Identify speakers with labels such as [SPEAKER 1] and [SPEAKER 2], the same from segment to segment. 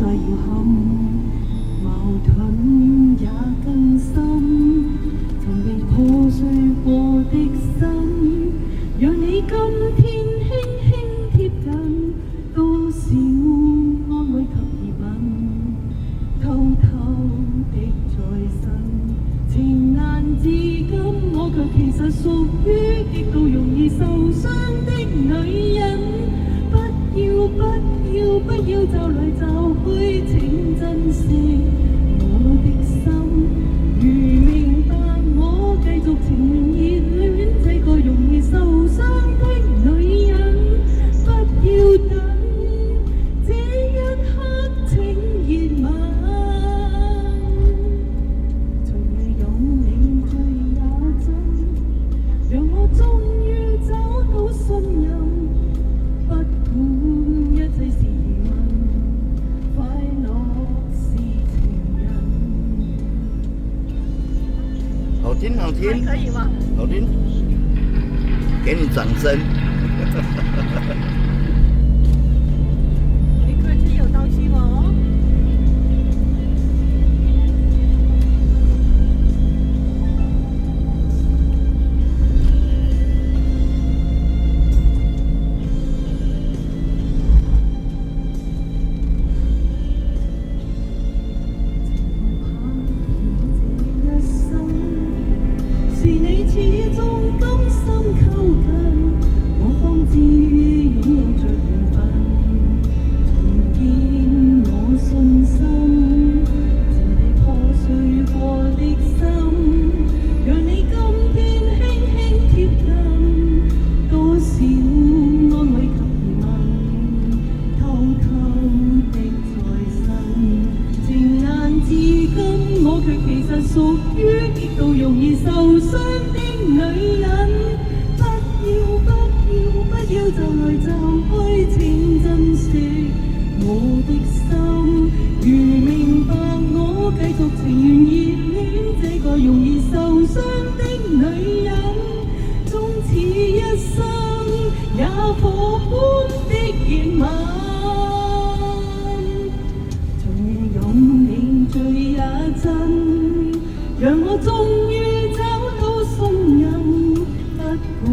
[SPEAKER 1] 再搖撼，矛盾也更深。曾被破碎過的心，讓你今天輕輕貼近，多少安慰及疑問，偷偷的在身。情難自禁，我卻其實屬於極度容易受傷的女人。不要就來就去，請珍惜我的心。如明白我繼續情願熱戀這個容易受傷的女人，不要等這一刻請熱吻，隨夜擁你醉也真，讓我終於找到信任，不管一切是
[SPEAKER 2] 好听，好听，
[SPEAKER 3] 可以吗？
[SPEAKER 2] 好听，给你掌声。
[SPEAKER 3] 你開車有到期喎。
[SPEAKER 1] 是你始終甘心靠近，我方知擁有着緣分，重建我信心，曾被破碎過的心，讓你今天輕輕貼近，多少安慰及疑問，偷偷的在身。情難自禁，我卻其實屬於極度容易受傷的女人。不要就來就去，請珍惜我的心。如明白我繼續情願熱戀這個容易受傷的女人，終此一生也火般的熱吻。醉也真，讓我終於找到信任，不管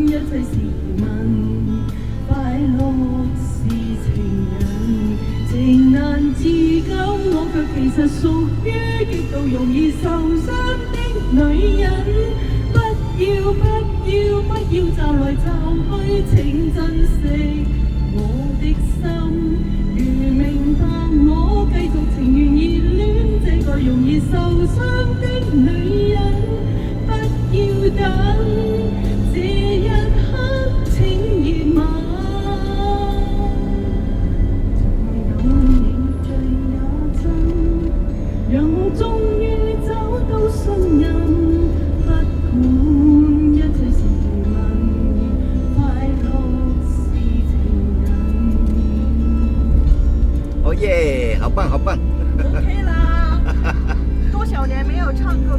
[SPEAKER 1] 一切是疑問，快樂是情人。情難自禁，我卻其實屬於極度容易受傷的女人。不要就來就去，請珍惜我的心。如明白我繼續情願熱戀這個容易受傷的女人，不要等這一刻請熱吻，從未有你醉也真，讓我終於找到信任，不管一切是疑問，快樂是情人。
[SPEAKER 2] 哦耶，好棒，好棒。
[SPEAKER 3] OK 啦，多少年沒有唱歌。